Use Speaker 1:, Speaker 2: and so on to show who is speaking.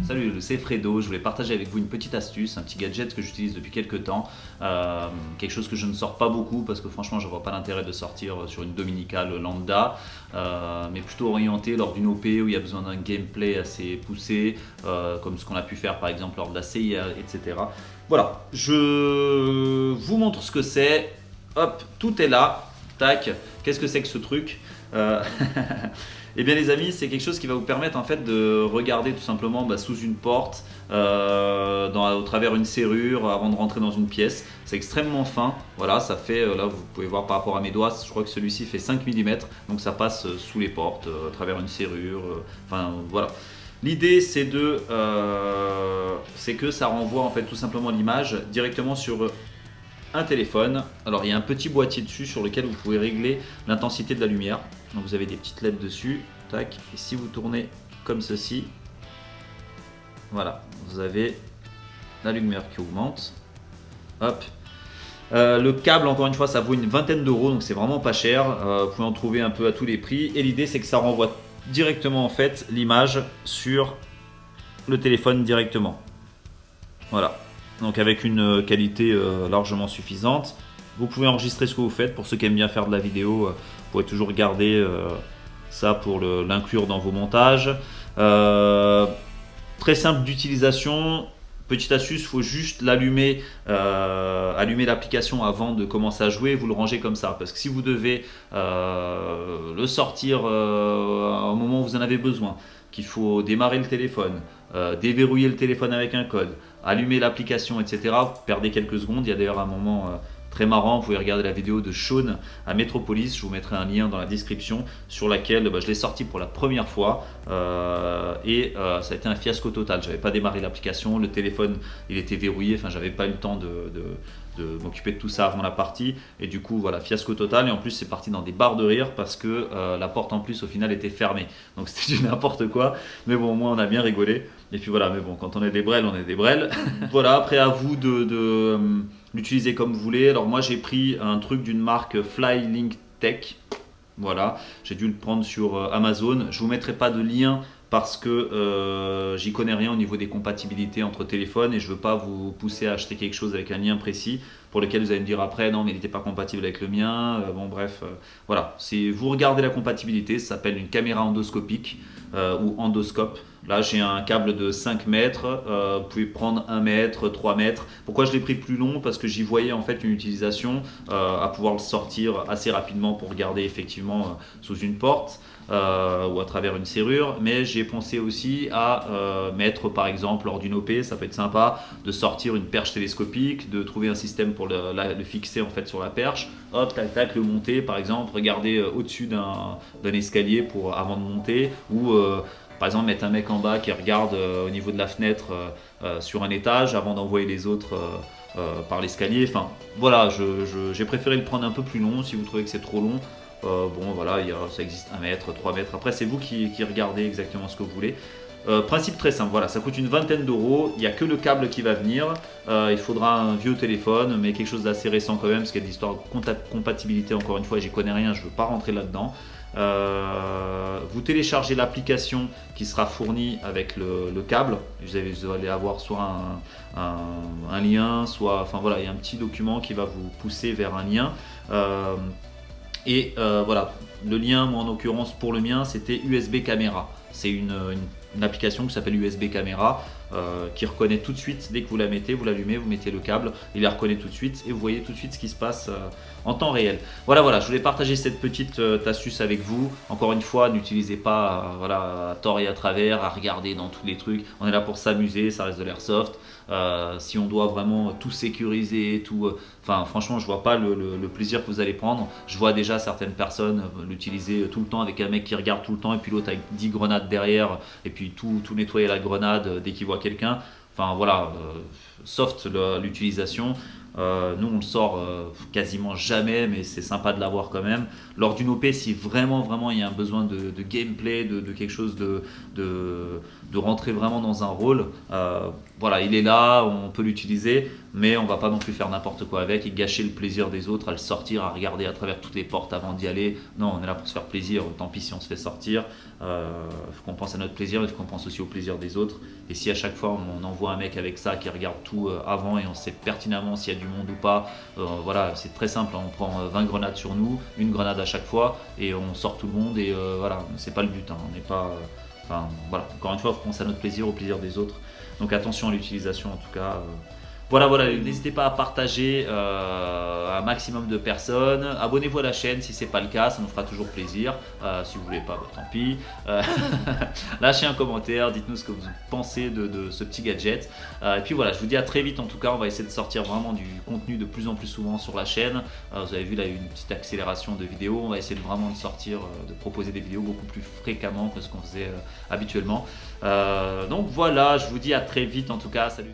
Speaker 1: Salut, c'est Fredo, je voulais partager avec vous une petite astuce, un petit gadget que j'utilise depuis quelques temps, quelque chose que je ne sors pas beaucoup parce que franchement je ne vois pas l'intérêt de sortir sur une dominicale lambda, mais plutôt orienté lors d'une OP où il y a besoin d'un gameplay assez poussé, comme ce qu'on a pu faire par exemple lors de la CIA, etc. Voilà, je vous montre ce que c'est, hop, tout est là, tac, qu'est-ce que c'est que ce truc? Euh, Eh bien les amis, c'est quelque chose qui va vous permettre en fait de regarder tout simplement sous une porte, au travers une serrure avant de rentrer dans une pièce. C'est extrêmement fin, voilà, ça fait, là vous pouvez voir par rapport à mes doigts, je crois que celui-ci fait 5 mm, donc ça passe sous les portes, à travers une serrure, enfin voilà. L'idée c'est que ça renvoie en fait tout simplement l'image directement sur un téléphone. Alors il y a un petit boîtier dessus sur lequel vous pouvez régler l'intensité de la lumière. Donc vous avez des petites LED dessus, tac, et si vous tournez comme ceci, voilà, vous avez la lumière qui augmente. Hop. Le câble, encore une fois, ça vaut une vingtaine d'euros, donc c'est vraiment pas cher. Vous pouvez en trouver un peu à tous les prix. Et l'idée, c'est que ça renvoie directement en fait l'image sur le téléphone directement. Voilà. Donc avec une qualité largement suffisante. Vous pouvez enregistrer ce que vous faites. Pour ceux qui aiment bien faire de la vidéo, vous pouvez toujours garder ça pour l'inclure dans vos montages. Très simple d'utilisation. Petite astuce, il faut juste l'allumer, allumer l'application avant de commencer à jouer. Vous le rangez comme ça. Parce que si vous devez le sortir au moment où vous en avez besoin, qu'il faut démarrer le téléphone, déverrouiller le téléphone avec un code, allumer l'application, etc. Vous perdez quelques secondes. Il y a d'ailleurs un moment très marrant, vous pouvez regarder la vidéo de Sean à Metropolis, je vous mettrai un lien dans la description sur laquelle je l'ai sorti pour la première fois et ça a été un fiasco total. J'avais pas démarré l'application, le téléphone il était verrouillé, enfin j'avais pas eu le temps de m'occuper de tout ça avant la partie et du coup voilà, fiasco total. Et en plus c'est parti dans des barres de rire parce que la porte en plus au final était fermée, donc c'était du n'importe quoi, mais bon au moins on a bien rigolé. Et puis voilà, mais bon, quand on est des brels, on est des brels. Voilà, après à vous de l'utiliser comme vous voulez. Alors moi j'ai pris un truc d'une marque Flylink Tech. Voilà, j'ai dû le prendre sur Amazon. Je vous mettrai pas de lien parce que j'y connais rien au niveau des compatibilités entre téléphones et je veux pas vous pousser à acheter quelque chose avec un lien précis pour lequel vous allez me dire après non mais il n'était pas compatible avec le mien. Bon bref, voilà. Si vous regardez la compatibilité, ça s'appelle une caméra endoscopique ou endoscope. Là j'ai un câble de 5 mètres, vous pouvez prendre 1 mètre, 3 mètres. Pourquoi je l'ai pris plus long? Parce que j'y voyais en fait une utilisation à pouvoir le sortir assez rapidement pour regarder effectivement sous une porte ou à travers une serrure. Mais j'ai pensé aussi à mettre par exemple lors d'une OP, ça peut être sympa de sortir une perche télescopique, de trouver un système pour le fixer en fait sur la perche. Hop, tac tac, le monter par exemple, regarder au-dessus d'un escalier avant de monter ou par exemple mettre un mec en bas qui regarde au niveau de la fenêtre sur un étage avant d'envoyer les autres par l'escalier. Enfin voilà, j'ai préféré le prendre un peu plus long. Si vous trouvez que c'est trop long, bon voilà, ça existe 1 mètre, 3 mètres. Après c'est vous qui regardez exactement ce que vous voulez. Principe très simple, voilà, ça coûte une vingtaine d'euros, il n'y a que le câble qui va venir, il faudra un vieux téléphone, mais quelque chose d'assez récent quand même, parce qu'il y a des histoires de compatibilité, encore une fois, j'y connais rien, je ne veux pas rentrer là-dedans. Vous téléchargez l'application qui sera fournie avec le câble, vous allez avoir soit un lien, soit, enfin voilà, il y a un petit document qui va vous pousser vers un lien. Voilà, le lien, moi en l'occurrence pour le mien, c'était USB Caméra. C'est une application qui s'appelle USB Caméra qui reconnaît tout de suite, dès que vous la mettez, vous l'allumez, vous mettez le câble, il la reconnaît tout de suite et vous voyez tout de suite ce qui se passe en temps réel. Voilà, je voulais partager cette petite astuce avec vous. Encore une fois, n'utilisez pas à tort et à travers, à regarder dans tous les trucs. On est là pour s'amuser, ça reste de l'airsoft. Si on doit vraiment tout sécuriser, enfin franchement je vois pas le plaisir que vous allez prendre. Je vois déjà certaines personnes l'utiliser tout le temps avec un mec qui regarde tout le temps et puis l'autre avec 10 grenades derrière et puis tout nettoyer la grenade dès qu'il voit quelqu'un. Enfin voilà, soft l'utilisation. Nous on le sort quasiment jamais, mais c'est sympa de l'avoir quand même. Lors d'une OP, si vraiment il y a un besoin de gameplay, de quelque chose de rentrer vraiment dans un rôle, voilà, il est là, on peut l'utiliser, mais on va pas non plus faire n'importe quoi avec et gâcher le plaisir des autres à le sortir, à regarder à travers toutes les portes avant d'y aller. Non, on est là pour se faire plaisir, tant pis si on se fait sortir. Il faut qu'on pense à notre plaisir, il faut qu'on pense aussi au plaisir des autres. Et si à chaque fois on envoie un mec avec ça qui regarde tout avant et on sait pertinemment s'il y a du monde ou pas, voilà, c'est très simple, hein. On prend 20 grenades sur nous, une grenade à chaque fois et on sort tout le monde et voilà, c'est pas le but, hein. On n'est pas. Enfin voilà, encore une fois, il faut penser à notre plaisir, au plaisir des autres. Donc attention à l'utilisation en tout cas. Voilà, n'hésitez pas à partager un maximum de personnes. Abonnez-vous à la chaîne si ce n'est pas le cas, ça nous fera toujours plaisir. Si vous ne voulez pas, bah, tant pis. Lâchez un commentaire, dites-nous ce que vous pensez de ce petit gadget. Et puis voilà, je vous dis à très vite en tout cas, on va essayer de sortir vraiment du contenu de plus en plus souvent sur la chaîne. Vous avez vu là, il y a eu une petite accélération de vidéos. On va essayer de vraiment de sortir, de proposer des vidéos beaucoup plus fréquemment que ce qu'on faisait habituellement. Donc voilà, je vous dis à très vite en tout cas, salut.